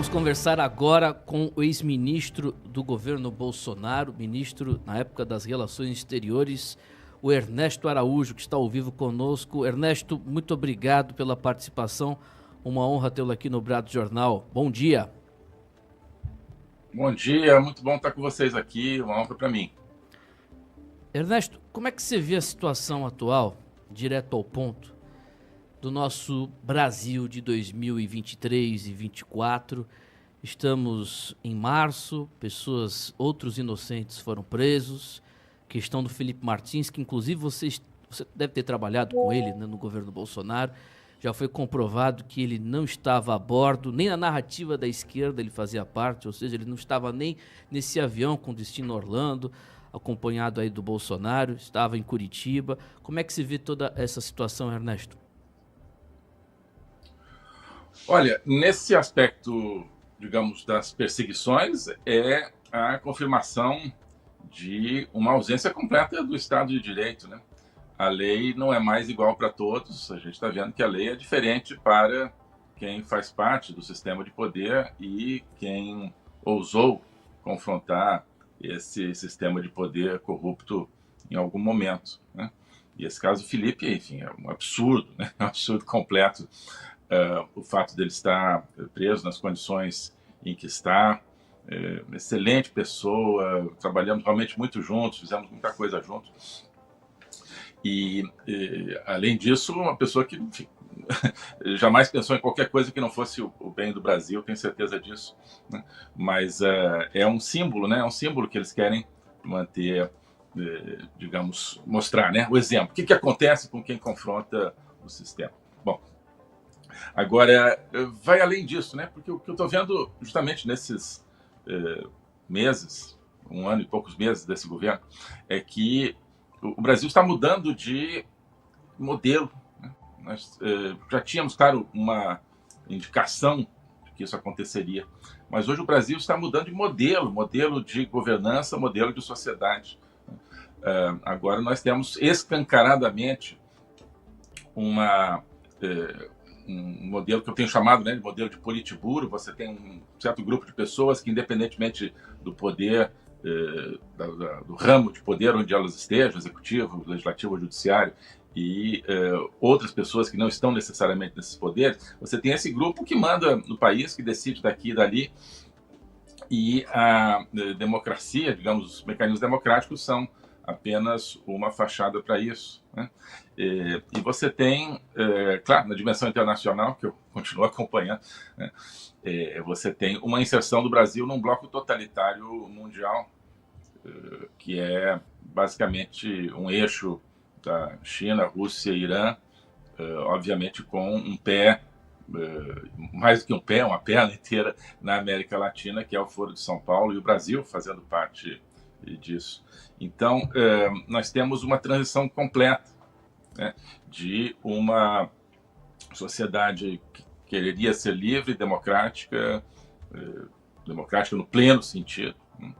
Vamos conversar agora com o ex-ministro do governo Bolsonaro, ministro na época das Relações Exteriores, o Ernesto Araújo, que está ao vivo conosco. Ernesto, muito obrigado pela participação. Uma honra tê-lo aqui no Brado Jornal. Bom dia. Bom dia, muito bom estar com vocês aqui, uma honra para mim. Ernesto, como é que você vê a situação atual, direto ao ponto, do nosso Brasil de 2023 e 2024? Estamos em março, outros inocentes foram presos, questão do Felipe Martins, que inclusive você deve ter trabalhado com ele, né, no governo Bolsonaro. Já foi comprovado que ele não estava a bordo, nem na narrativa da esquerda ele fazia parte, ou seja, ele não estava nem nesse avião com destino a Orlando, acompanhado aí do Bolsonaro, estava em Curitiba. Como é que se vê toda essa situação, Ernesto? Olha, nesse aspecto, digamos, das perseguições, é a confirmação de uma ausência completa do Estado de Direito, né? A lei não é mais igual para todos, a gente está vendo que a lei é diferente para quem faz parte do sistema de poder e quem ousou confrontar esse sistema de poder corrupto em algum momento, né? E esse caso do Felipe, enfim, é um absurdo, né? É um absurdo completo. O fato dele estar preso nas condições em que está, excelente pessoa, trabalhamos realmente muito juntos, fizemos muita coisa juntos. E além disso, uma pessoa que, enfim, jamais pensou em qualquer coisa que não fosse o bem do Brasil, tenho certeza disso, né? Mas é um símbolo, né? É um símbolo que eles querem manter, digamos, mostrar, né? O exemplo. O que acontece com quem confronta o sistema? Bom, agora, vai além disso, né? Porque o que eu estou vendo justamente nesses meses, um ano e poucos meses desse governo, é que o Brasil está mudando de modelo, né? Nós já tínhamos, claro, uma indicação de que isso aconteceria, mas hoje o Brasil está mudando de modelo de governança, modelo de sociedade. Agora nós temos escancaradamente um modelo que eu tenho chamado, né, de modelo de politburo. Você tem um certo grupo de pessoas que, independentemente do poder, do ramo de poder onde elas estejam, executivo, legislativo, judiciário, e outras pessoas que não estão necessariamente nesses poderes, você tem esse grupo que manda no país, que decide daqui e dali, e a democracia, digamos, os mecanismos democráticos são apenas uma fachada para isso, né? E você tem, claro, na dimensão internacional, que eu continuo acompanhando, né, você tem uma inserção do Brasil num bloco totalitário mundial, que é basicamente um eixo da China, Rússia e Irã, obviamente com um pé, mais do que um pé, uma perna inteira na América Latina, que é o Foro de São Paulo, e o Brasil fazendo parte disso. Então, nós temos uma transição completa, né, de uma sociedade que quereria ser livre, democrática, democrática no pleno sentido, né,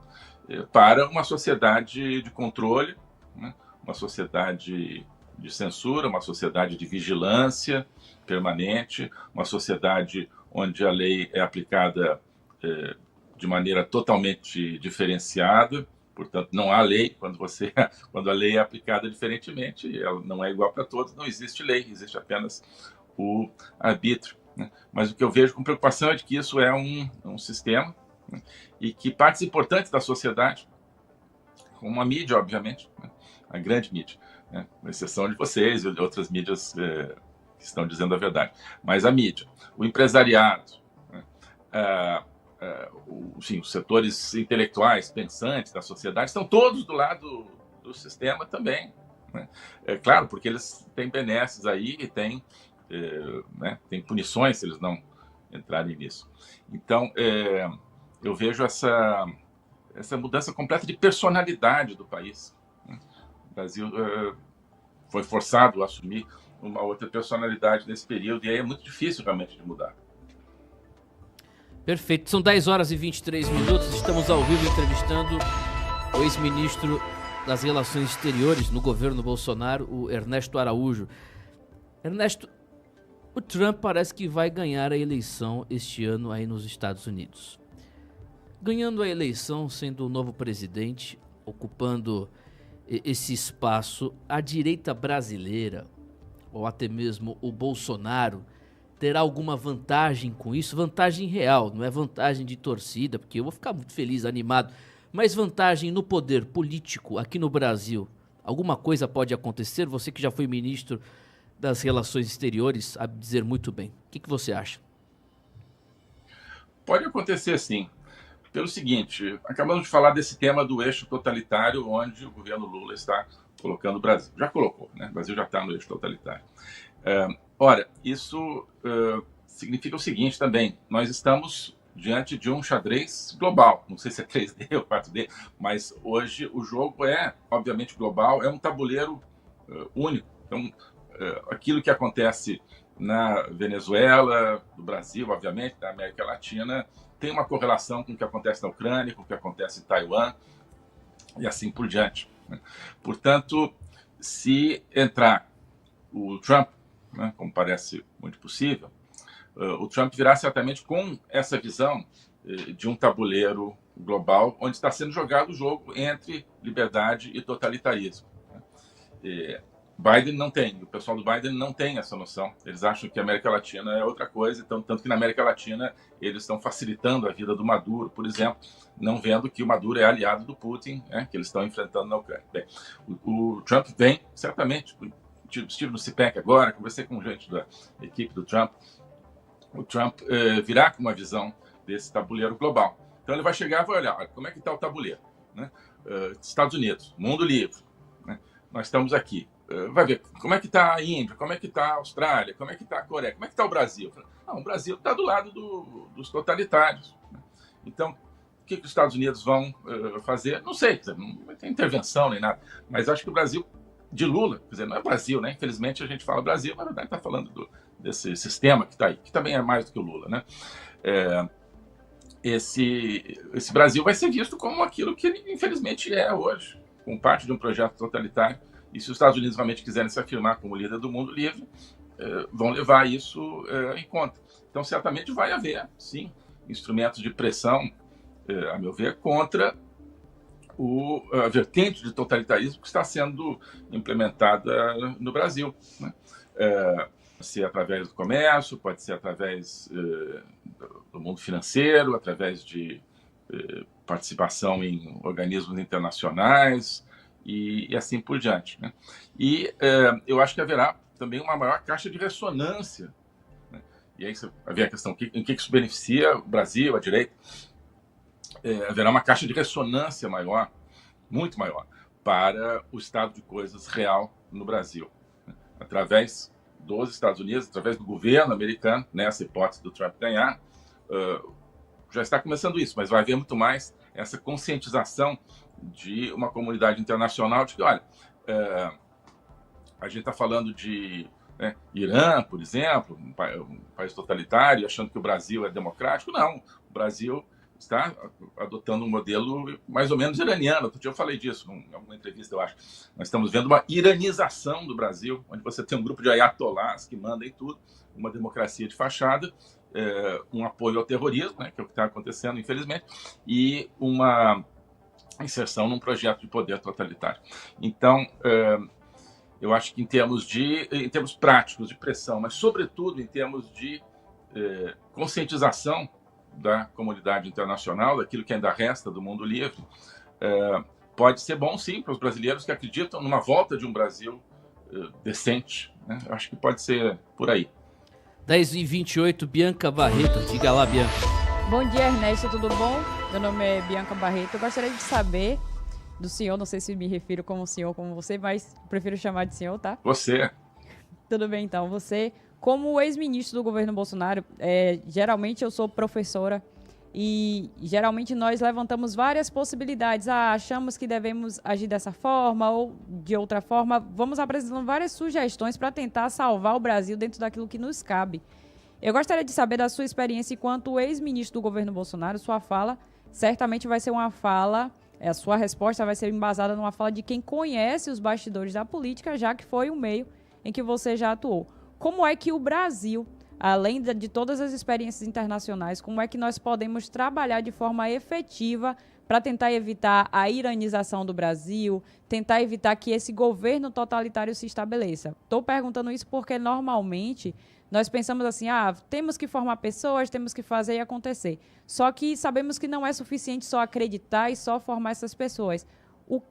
para uma sociedade de controle, né, uma sociedade de censura, uma sociedade de vigilância permanente, uma sociedade onde a lei é aplicada de maneira totalmente diferenciada. Portanto, não há lei. Quando a lei é aplicada diferentemente, ela não é igual para todos, não existe lei, existe apenas o arbítrio, né? Mas o que eu vejo com preocupação é de que isso é um sistema, né, e que partes importantes da sociedade, como a mídia, obviamente, né, a grande mídia, né, com exceção de vocês e de outras mídias que estão dizendo a verdade, mas a mídia, o empresariado, né, sim, os setores intelectuais, pensantes da sociedade, estão todos do lado do sistema também, né? É claro, porque eles têm benesses aí e têm, né, tem punições se eles não entrarem nisso. Então, eu vejo essa mudança completa de personalidade do país, né? O Brasil foi forçado a assumir uma outra personalidade nesse período, e aí é muito difícil realmente de mudar. Perfeito, são 10 horas e 23 minutos, estamos ao vivo entrevistando o ex-ministro das Relações Exteriores no governo Bolsonaro, o Ernesto Araújo. Ernesto, O Trump parece que vai ganhar a eleição este ano aí nos Estados Unidos. Ganhando a eleição, sendo o novo presidente, ocupando esse espaço, a direita brasileira, ou até mesmo o Bolsonaro, terá alguma vantagem com isso? Vantagem real, não é vantagem de torcida, porque eu vou ficar muito feliz, animado, mas vantagem no poder político aqui no Brasil. Alguma coisa pode acontecer? Você que já foi ministro das Relações Exteriores sabe dizer muito bem. O que você acha? Pode acontecer sim. Pelo seguinte, acabamos de falar desse tema do eixo totalitário, onde o governo Lula está colocando o Brasil. Já colocou, né? O Brasil já está no eixo totalitário. Ora, isso significa o seguinte também: nós estamos diante de um xadrez global. Não sei se é 3D ou 4D, mas hoje o jogo é, obviamente, global, é um tabuleiro único. Então, aquilo que acontece na Venezuela, no Brasil, obviamente, na América Latina, tem uma correlação com o que acontece na Ucrânia, com o que acontece em Taiwan e assim por diante. Portanto, se entrar o Trump, né, como parece muito possível, o Trump virá certamente com essa visão de um tabuleiro global onde está sendo jogado o jogo entre liberdade e totalitarismo. Biden não tem, o pessoal do Biden não tem essa noção. Eles acham que a América Latina é outra coisa, então, tanto que na América Latina eles estão facilitando a vida do Maduro, por exemplo, não vendo que o Maduro é aliado do Putin, que eles estão enfrentando na Ucrânia. Bem, o Trump vem, certamente, estive no CPEC agora, conversei com gente da equipe do Trump. O Trump virá com uma visão desse tabuleiro global. Então ele vai chegar e vai olhar, olha, como é que está o tabuleiro, né? Estados Unidos, mundo livre, né? Nós estamos aqui. Vai ver como é que está a Índia, como é que está a Austrália, como é que está a Coreia, como é que está o Brasil. Não, o Brasil está do lado dos totalitários, né? Então, o que os Estados Unidos vão fazer? Não sei, não vai ter intervenção nem nada, mas acho que o Brasil de Lula, quer dizer, não é Brasil, né? Infelizmente a gente fala Brasil, mas na verdade está falando desse sistema que está aí, que também é mais do que o Lula, né? Esse Brasil vai ser visto como aquilo que ele infelizmente é hoje, como parte de um projeto totalitário. E se os Estados Unidos realmente quiserem se afirmar como líder do mundo livre, vão levar isso em conta. Então, certamente vai haver, sim, instrumentos de pressão, a meu ver, contra a vertente de totalitarismo que está sendo implementada no Brasil, né? Pode ser através do comércio, pode ser através do mundo financeiro, através de participação em organismos internacionais, e assim por diante, né? E eu acho que haverá também uma maior caixa de ressonância, né? E aí havia a questão, em que isso beneficia o Brasil, a direita? Haverá uma caixa de ressonância maior, muito maior, para o estado de coisas real no Brasil, né? Através dos Estados Unidos, através do governo americano, nessa hipótese do Trump ganhar, já está começando isso, mas vai haver muito mais essa conscientização de uma comunidade internacional de que, olha, a gente está falando de Irã, por exemplo, um país totalitário, achando que o Brasil é democrático. Não, o Brasil está adotando um modelo mais ou menos iraniano. Outro dia eu falei disso em alguma entrevista, eu acho. Nós estamos vendo uma iranização do Brasil, onde você tem um grupo de ayatolás que manda em tudo, uma democracia de fachada, um apoio ao terrorismo, né, que é o que está acontecendo, infelizmente, e uma inserção num projeto de poder totalitário. Então, eu acho que em termos práticos de pressão, mas sobretudo em termos de conscientização da comunidade internacional, daquilo que ainda resta do mundo livre, pode ser bom sim para os brasileiros que acreditam numa volta de um Brasil decente, né? Eu acho que pode ser por aí. 10h28, Bianca Barreto. Diga lá, Bianca. Bom dia, Ernesto, tudo bom? Meu nome é Bianca Barreto. Eu gostaria de saber do senhor, não sei se me refiro como senhor, como você, mas prefiro chamar de senhor, tá? Você. Tudo bem, então. Você, como ex-ministro do governo Bolsonaro, geralmente eu sou professora e geralmente nós levantamos várias possibilidades. Achamos que devemos agir dessa forma ou de outra forma. Vamos apresentando várias sugestões para tentar salvar o Brasil dentro daquilo que nos cabe. Eu gostaria de saber da sua experiência enquanto ex-ministro do governo Bolsonaro. Sua fala certamente vai ser uma fala, a sua resposta vai ser embasada numa fala de quem conhece os bastidores da política, já que foi um meio em que você já atuou. como é que o Brasil, além de todas as experiências internacionais, como é que nós podemos trabalhar de forma efetiva para tentar evitar a iranização do Brasil, tentar evitar que esse governo totalitário se estabeleça? Estou perguntando isso porque, normalmente, nós pensamos assim, temos que formar pessoas, temos que fazer e acontecer. Só que sabemos que não é suficiente só acreditar e só formar essas pessoas.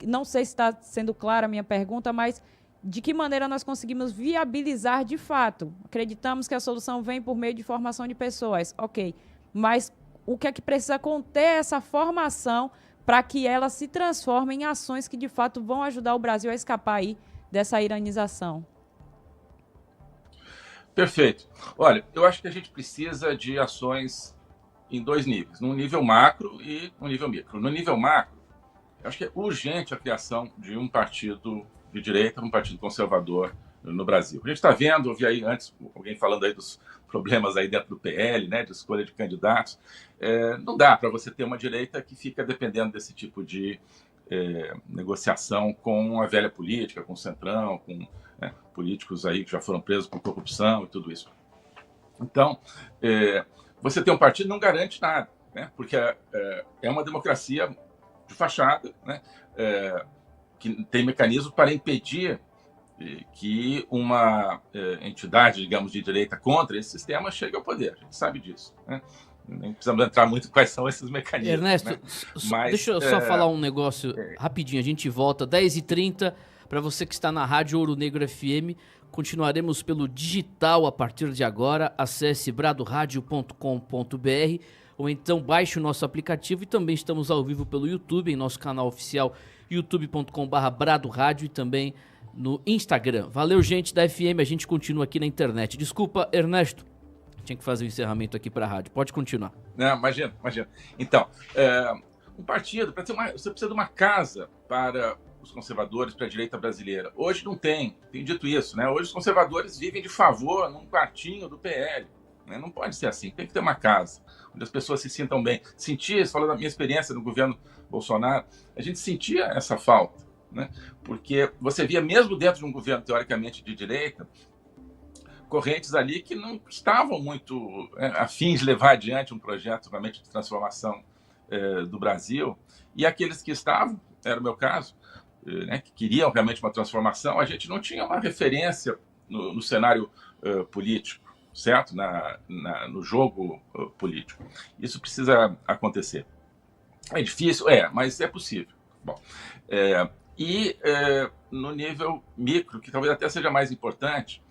Não sei se está sendo clara a minha pergunta, mas de que maneira nós conseguimos viabilizar de fato? Acreditamos que a solução vem por meio de formação de pessoas, ok. Mas o que é que precisa conter essa formação para que ela se transforme em ações que de fato vão ajudar o Brasil a escapar aí dessa iranização? Perfeito. Olha, eu acho que a gente precisa de ações em dois níveis, no nível macro e no nível micro. No nível macro, eu acho que é urgente a criação de um partido de direita, um partido conservador no Brasil. A gente está vendo, ouvi aí antes alguém falando aí dos problemas aí dentro do PL, né, de escolha de candidatos. Não dá para você ter uma direita que fica dependendo desse tipo de negociação com a velha política, com o Centrão, com políticos aí que já foram presos por corrupção e tudo isso. Então, você ter um partido não garante nada, né, porque é uma democracia de fachada, né, que tem mecanismos para impedir que uma entidade, digamos, de direita contra esse sistema chegue ao poder. A gente sabe disso, né? Nem precisamos entrar muito em quais são esses mecanismos. Ernesto, né? Mas, deixa eu só falar um negócio rapidinho. A gente volta 10h30. Para você que está na Rádio Ouro Negro FM, continuaremos pelo digital a partir de agora. Acesse bradoradio.com.br ou então baixe o nosso aplicativo, e também estamos ao vivo pelo YouTube, em nosso canal oficial youtube.com/bradoradio, e também no Instagram. Valeu, gente da FM, a gente continua aqui na internet. Desculpa, Ernesto, tinha que fazer o encerramento aqui para a rádio. Pode continuar. Não, imagina. Então, um partido, você precisa de uma casa para os conservadores, para a direita brasileira. Hoje não tem, tenho dito isso, né? Hoje os conservadores vivem de favor num quartinho do PL. Né? Não pode ser assim, tem que ter uma casa onde as pessoas se sintam bem. Falando da minha experiência no governo Bolsonaro, a gente sentia essa falta, né? Porque você via, mesmo dentro de um governo teoricamente de direita, correntes ali que não estavam muito afins de levar adiante um projeto realmente de transformação do Brasil, e aqueles que estavam, era o meu caso, né, que queriam realmente uma transformação, a gente não tinha uma referência no cenário político, certo? No jogo político. Isso precisa acontecer. É difícil? Mas é possível. Bom, no nível micro, que talvez até seja mais importante,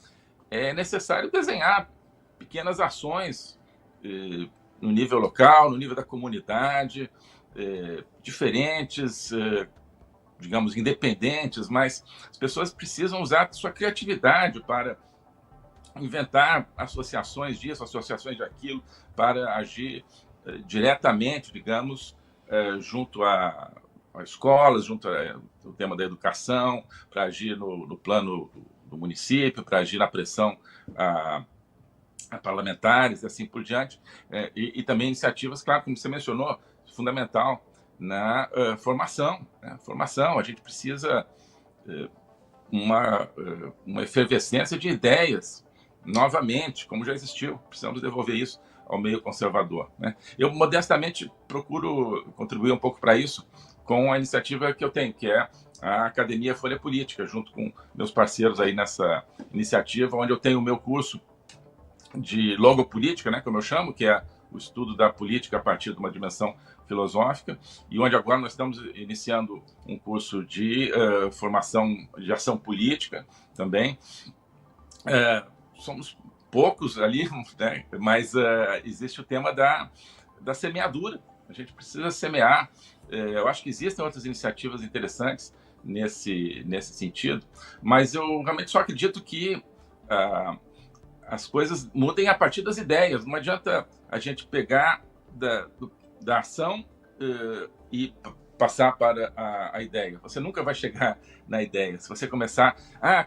é necessário desenhar pequenas ações no nível local, no nível da comunidade, diferentes, digamos, independentes, mas as pessoas precisam usar sua criatividade para inventar associações disso, associações daquilo, para agir diretamente, digamos, junto a escolas, junto ao tema da educação, para agir no plano do município, para agir na pressão a parlamentares e assim por diante, e também iniciativas, claro, como você mencionou, fundamental na formação. Né? Formação, a gente precisa uma efervescência de ideias, novamente, como já existiu, precisamos devolver isso ao meio conservador. Né? Eu, modestamente, procuro contribuir um pouco para isso com a iniciativa que eu tenho, que é a Academia Folha Política, junto com meus parceiros aí nessa iniciativa, onde eu tenho o meu curso de logopolítica, né, como eu chamo, que é o estudo da política a partir de uma dimensão filosófica, e onde agora nós estamos iniciando um curso de formação de ação política também. Somos poucos ali, né, mas existe o tema da semeadura. A gente precisa semear. Eu acho que existem outras iniciativas interessantes nesse sentido, mas eu realmente só acredito que as coisas mudem a partir das ideias. Não adianta a gente pegar da ação e passar para a ideia. Você nunca vai chegar na ideia. Se você começar,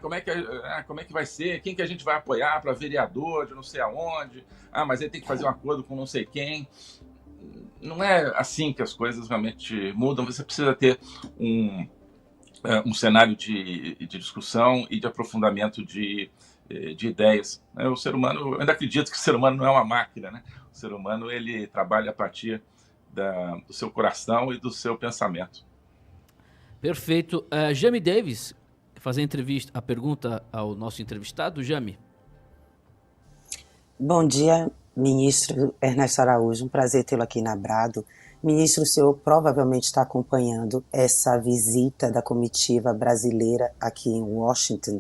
como é que vai ser? Quem que a gente vai apoiar para vereador de não sei aonde? Mas ele tem que fazer um acordo com não sei quem. Não é assim que as coisas realmente mudam. Você precisa ter um cenário de discussão e de aprofundamento de de ideias. Né? O ser humano, eu ainda acredito que o ser humano não é uma máquina, né? O ser humano ele trabalha a partir do seu coração e do seu pensamento. Perfeito. Jami Davis, fazer a pergunta ao nosso entrevistado, Jami. Bom dia, ministro Ernesto Araújo, um prazer tê-lo aqui na Brado. Ministro, o senhor provavelmente está acompanhando essa visita da comitiva brasileira aqui em Washington,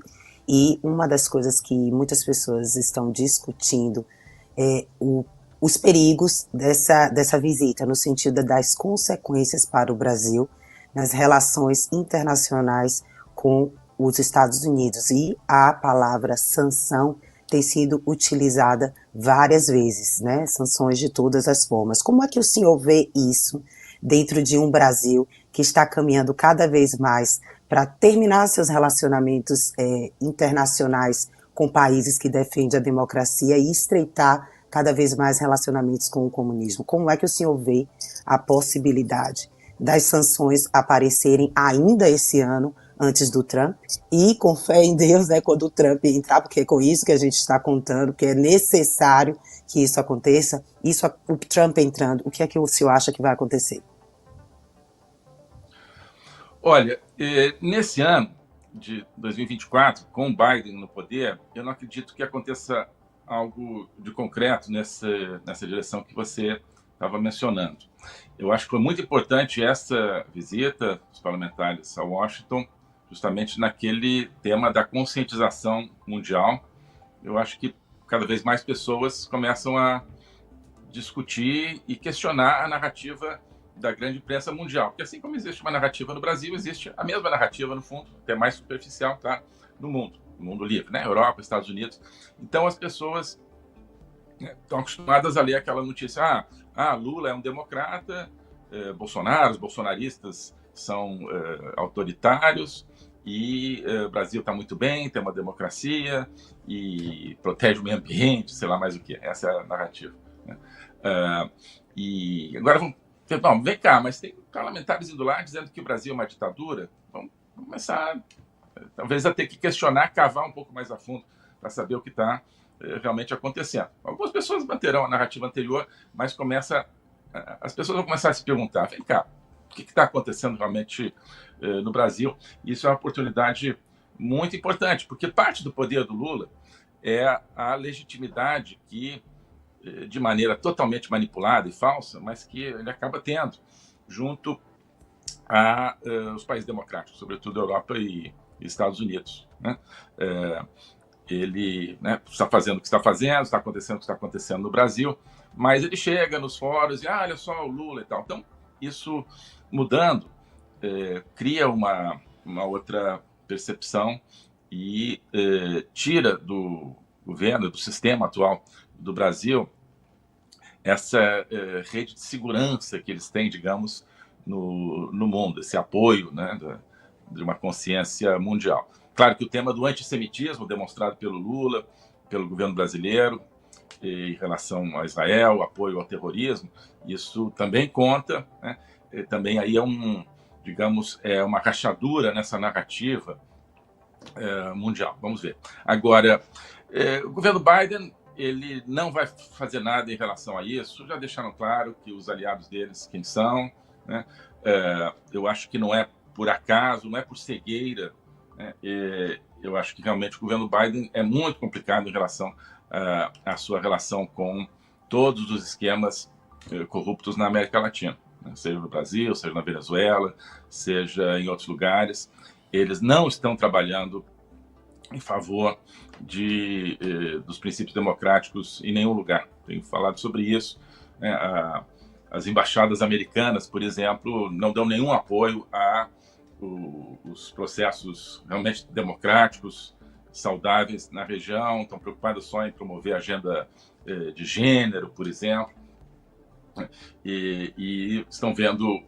e uma das coisas que muitas pessoas estão discutindo é os perigos dessa visita, no sentido das consequências para o Brasil nas relações internacionais com os Estados Unidos. E a palavra sanção tem sido utilizada várias vezes, né? Sanções de todas as formas. Como é que o senhor vê isso dentro de um Brasil que está caminhando cada vez mais para terminar seus relacionamentos internacionais com países que defendem a democracia e estreitar cada vez mais relacionamentos com o comunismo? Como é que o senhor vê a possibilidade das sanções aparecerem ainda esse ano, antes do Trump, e com fé em Deus, né, quando o Trump entrar, porque é com isso que a gente está contando, que é necessário que isso aconteça, o Trump entrando, o que é que o senhor acha que vai acontecer? Olha, nesse ano de 2024, com o Biden no poder, eu não acredito que aconteça algo de concreto nessa direção que você estava mencionando. Eu acho que foi muito importante essa visita dos parlamentares a Washington, justamente naquele tema da conscientização mundial. Eu acho que cada vez mais pessoas começam a discutir e questionar a narrativa da grande imprensa mundial. Porque assim como existe uma narrativa no Brasil, existe a mesma narrativa, no fundo, até mais superficial, tá? No mundo livre, né? Europa, Estados Unidos. Então as pessoas estão acostumadas a ler aquela notícia, Lula é um democrata, Bolsonaro, os bolsonaristas são autoritários, e o Brasil está muito bem, tem uma democracia e protege o meio ambiente, sei lá mais o que. Essa é a narrativa. Né? E agora vem cá, mas tem parlamentares indo lá dizendo que o Brasil é uma ditadura. Vamos começar, talvez, a ter que questionar, cavar um pouco mais a fundo para saber o que está realmente acontecendo. Algumas pessoas manterão a narrativa anterior, mas as pessoas vão começar a se perguntar, vem cá, o que está acontecendo realmente no Brasil? Isso é uma oportunidade muito importante, porque parte do poder do Lula é a legitimidade que, de maneira totalmente manipulada e falsa, mas que ele acaba tendo junto aos países democráticos, sobretudo Europa e Estados Unidos. Né? Ele está fazendo o que está fazendo, está acontecendo o que está acontecendo no Brasil, mas ele chega nos fóruns e olha só o Lula e tal. Então, isso mudando, cria uma outra percepção e tira do governo, do sistema atual do Brasil, essa rede de segurança que eles têm, digamos, no mundo, esse apoio, né, de uma consciência mundial. Claro que o tema do antissemitismo demonstrado pelo Lula, pelo governo brasileiro, em relação a Israel, apoio ao terrorismo, isso também conta, né? Também aí é uma rachadura nessa narrativa mundial. Vamos ver. Agora, o governo Biden, ele não vai fazer nada em relação a isso. Já deixaram claro que os aliados deles quem são, né? Eu acho que não é por acaso, não é por cegueira. Eu acho que realmente o governo Biden é muito complicado em relação à sua relação com todos os esquemas corruptos na América Latina, né? Seja no Brasil, seja na Venezuela, seja em outros lugares. Eles não estão trabalhando em favor dos princípios democráticos em nenhum lugar. Tenho falado sobre isso. Né? As embaixadas americanas, por exemplo, não dão nenhum apoio os processos realmente democráticos, saudáveis na região, estão preocupados só em promover a agenda de gênero, por exemplo, e estão vendo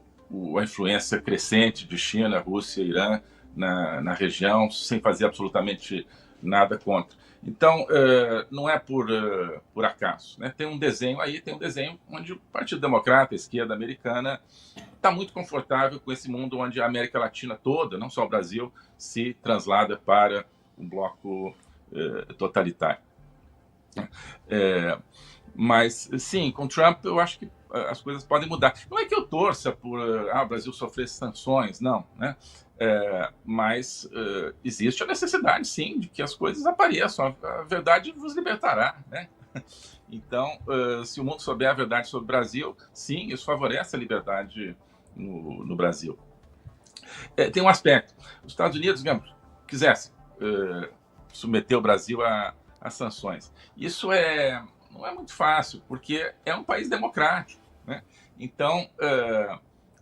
a influência crescente de China, Rússia e Irã na região, sem fazer absolutamente nada contra. Então, não é por acaso. Né? Tem um desenho onde o Partido Democrata, a esquerda americana, está muito confortável com esse mundo onde a América Latina toda, não só o Brasil, se translada para um bloco totalitário. Mas, sim, com Trump eu acho que as coisas podem mudar. Não é que eu torça por o Brasil sofrer sanções, não, né? Mas existe a necessidade, sim, de que as coisas apareçam. A verdade vos libertará, né? Então, se o mundo souber a verdade sobre o Brasil, sim, isso favorece a liberdade no Brasil. Tem um aspecto. Os Estados Unidos, digamos, quisessem submeter o Brasil a sanções. Isso não é muito fácil, porque é um país democrático, né? Então,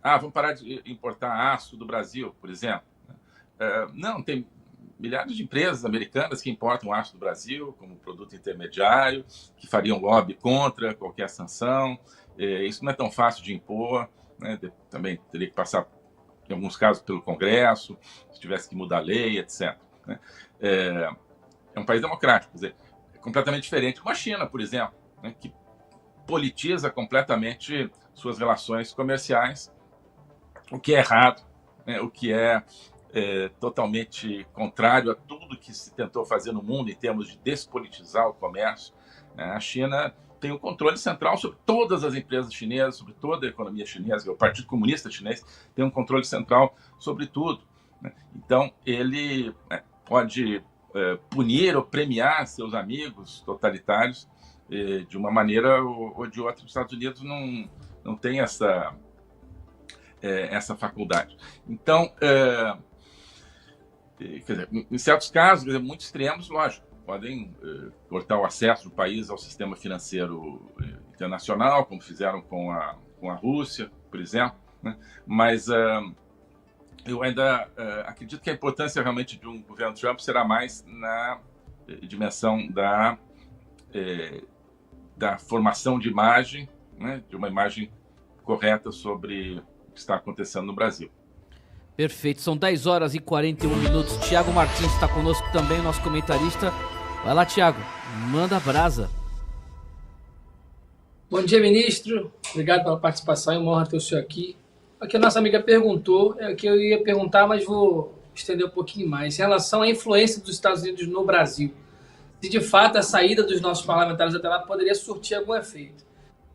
vamos parar de importar aço do Brasil, por exemplo. Não, tem milhares de empresas americanas que importam aço do Brasil como produto intermediário, que fariam lobby contra qualquer sanção. Isso não é tão fácil de impor, né? Também teria que passar, em alguns casos, pelo Congresso, se tivesse que mudar a lei, etc., né? É um país democrático, quer dizer, é completamente diferente de uma China, por exemplo, né, que politiza completamente suas relações comerciais, o que é errado, né, o que é totalmente contrário a tudo que se tentou fazer no mundo em termos de despolitizar o comércio, né? A China tem o controle central sobre todas as empresas chinesas, sobre toda a economia chinesa. O Partido Comunista Chinês tem um controle central sobre tudo, né? Então, ele pode punir ou premiar seus amigos totalitários de uma maneira ou de outra. Os Estados Unidos não tem essa faculdade. Então, quer dizer, em certos casos, muito extremos, lógico, podem cortar o acesso do país ao sistema financeiro internacional, como fizeram com a Rússia, por exemplo, né? Mas eu ainda acredito que a importância realmente de um governo Trump será mais na dimensão da formação de imagem, né? De uma imagem correta sobre o que está acontecendo no Brasil. Perfeito, são 10 horas e 41 minutos. Tiago Martins está conosco também, nosso comentarista. Vai lá, Tiago, manda brasa. Bom dia, ministro. Obrigado pela participação, é uma honra ter o senhor aqui. O que a nossa amiga perguntou é o que eu ia perguntar, mas vou estender um pouquinho mais. Em relação à influência dos Estados Unidos no Brasil, se de fato a saída dos nossos parlamentares até lá poderia surtir algum efeito.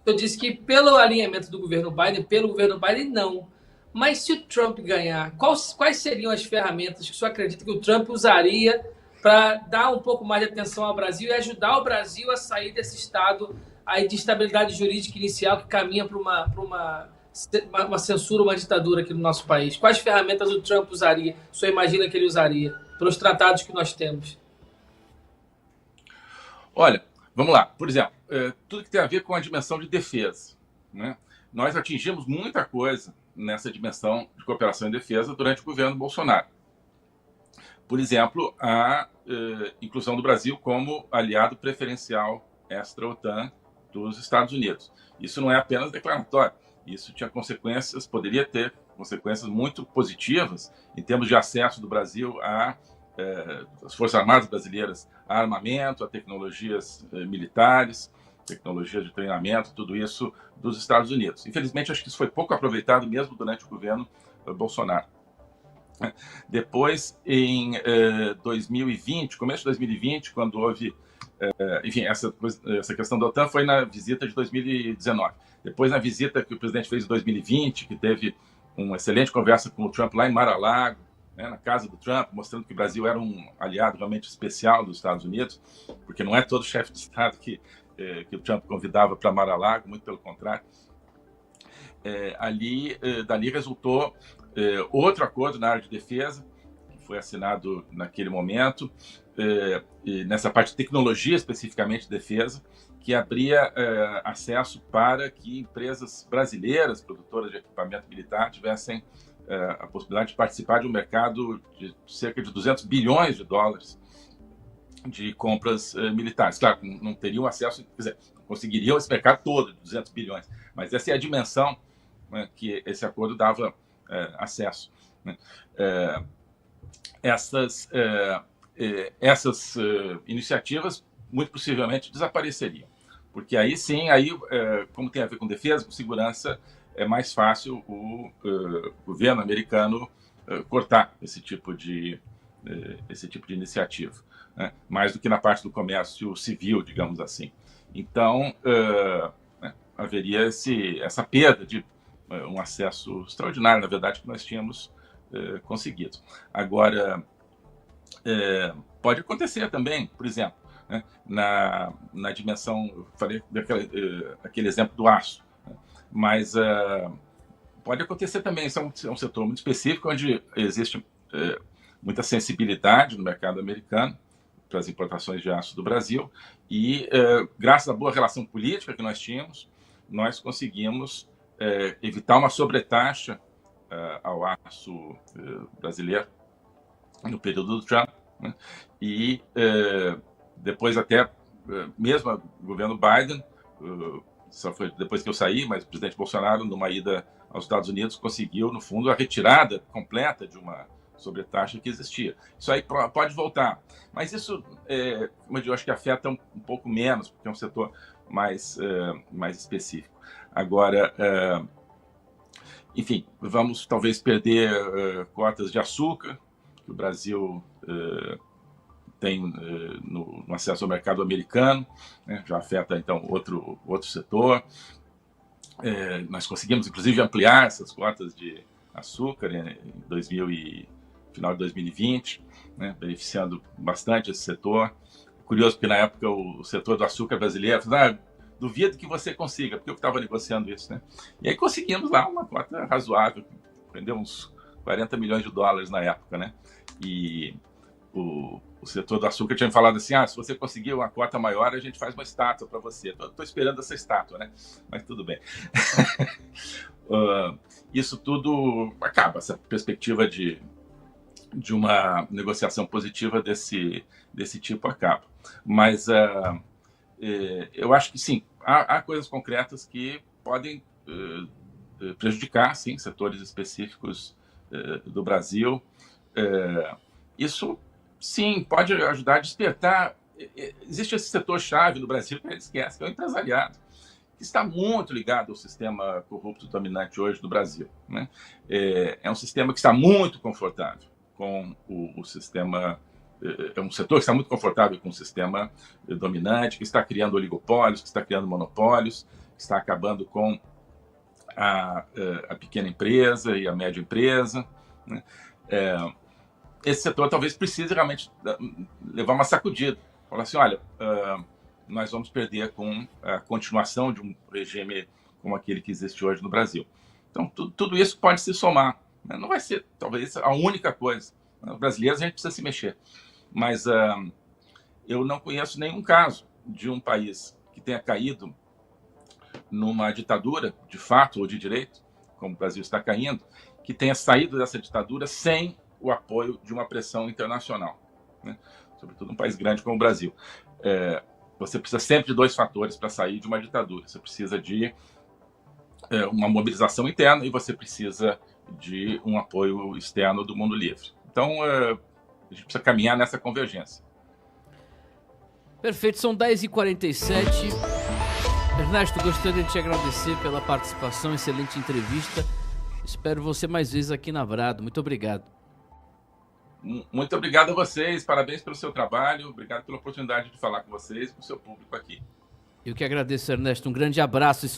Eu disse que pelo alinhamento do governo Biden, não. Mas se o Trump ganhar, quais seriam as ferramentas que o senhor acredita que o Trump usaria para dar um pouco mais de atenção ao Brasil e ajudar o Brasil a sair desse estado aí de instabilidade jurídica inicial que caminha para uma censura, uma ditadura aqui no nosso país? Quais ferramentas o Trump usaria? O senhor imagina que ele usaria pelos tratados que nós temos? Olha, vamos lá. Por exemplo, tudo que tem a ver com a dimensão de defesa, né? Nós atingimos muita coisa nessa dimensão de cooperação em defesa durante o governo Bolsonaro. Por exemplo, a inclusão do Brasil como aliado preferencial extra-OTAN dos Estados Unidos. Isso não é apenas declaratório. Isso tinha consequências, poderia ter consequências muito positivas em termos de acesso do Brasil às Forças Armadas brasileiras a armamento, a tecnologias militares, tecnologias de treinamento, tudo isso dos Estados Unidos. Infelizmente, acho que isso foi pouco aproveitado mesmo durante o governo Bolsonaro. Depois, em 2020, começo de 2020, quando houve, enfim, essa questão da OTAN foi na visita de 2019. Depois, na visita que o presidente fez em 2020, que teve uma excelente conversa com o Trump lá em Mar-a-Lago, né, na casa do Trump, mostrando que o Brasil era um aliado realmente especial dos Estados Unidos, porque não é todo chefe de Estado que o Trump convidava para Mar-a-Lago, muito pelo contrário. Dali resultou outro acordo na área de defesa, que foi assinado naquele momento, e nessa parte de tecnologia, especificamente de defesa, que abria acesso para que empresas brasileiras, produtoras de equipamento militar, tivessem a possibilidade de participar de um mercado de cerca de 200 bilhões de dólares de compras militares. Claro, não teriam acesso, quer dizer, não conseguiriam esse mercado todo de 200 bilhões, mas essa é a dimensão, né, que esse acordo dava acesso, né? Essas iniciativas muito possivelmente desapareceriam, porque aí sim, como tem a ver com defesa, com segurança, é mais fácil o governo americano cortar esse tipo de iniciativa. né, mais do que na parte do comércio civil, digamos assim. Então, haveria essa perda de um acesso extraordinário, na verdade, que nós tínhamos conseguido. Agora, pode acontecer também, por exemplo, né, na dimensão, eu falei aquele exemplo do aço, né, mas pode acontecer também, isso é um setor muito específico, onde existe muita sensibilidade no mercado americano para as importações de aço do Brasil, e graças à boa relação política que nós tínhamos, nós conseguimos evitar uma sobretaxa ao aço brasileiro no período do Trump, né? E depois até, mesmo o governo Biden, só foi depois que eu saí, mas o presidente Bolsonaro, numa ida aos Estados Unidos, conseguiu, no fundo, a retirada completa de uma sobretaxa que existia. Isso aí pode voltar. Mas isso, eu acho que afeta um pouco menos, porque é um setor mais específico. Agora, enfim, vamos talvez perder cotas de açúcar, que o Brasil tem no acesso ao mercado americano, né, já afeta, então, outro setor. Nós conseguimos, inclusive, ampliar essas cotas de açúcar em final de 2020, né, beneficiando bastante esse setor. Curioso porque, na época, o setor do açúcar brasileiro falou, duvido que você consiga, porque eu estava negociando isso, né? E aí conseguimos lá uma cota razoável, vendeu uns 40 milhões de dólares na época, né? E o setor do açúcar tinha me falado assim, se você conseguir uma cota maior, a gente faz uma estátua para você. Estou esperando essa estátua, né? Mas tudo bem. Isso tudo acaba, essa perspectiva de uma negociação positiva desse tipo acaba. Mas eu acho que sim, há coisas concretas que podem prejudicar, sim, setores específicos do Brasil. Isso, sim, pode ajudar a despertar. Existe esse setor-chave no Brasil que a gente esquece, que é o empresariado, que está muito ligado ao sistema corrupto dominante hoje no Brasil, né? É um sistema que está muito confortável com o sistema. É um setor que está muito confortável com o sistema dominante, que está criando oligopólios, que está criando monopólios, que está acabando com a pequena empresa e a média empresa, né? Esse setor talvez precise realmente levar uma sacudida. Falar assim, olha, nós vamos perder com a continuação de um regime como aquele que existe hoje no Brasil. Então, tudo isso pode se somar, né? Não vai ser, talvez, a única coisa. Os brasileiros, a gente precisa se mexer. Mas eu não conheço nenhum caso de um país que tenha caído numa ditadura, de fato ou de direito, como o Brasil está caindo, que tenha saído dessa ditadura sem o apoio de uma pressão internacional, né? Sobretudo um país grande como o Brasil. Você precisa sempre de dois fatores para sair de uma ditadura. Você precisa de uma mobilização interna e você precisa de um apoio externo do mundo livre. Então, a gente precisa caminhar nessa convergência. Perfeito, são 10h47. Ernesto, gostaria de te agradecer pela participação, excelente entrevista. Espero você mais vezes aqui na Brado. Muito obrigado. Muito obrigado a vocês, parabéns pelo seu trabalho, obrigado pela oportunidade de falar com vocês e com o seu público aqui. Eu que agradeço, Ernesto. Um grande abraço.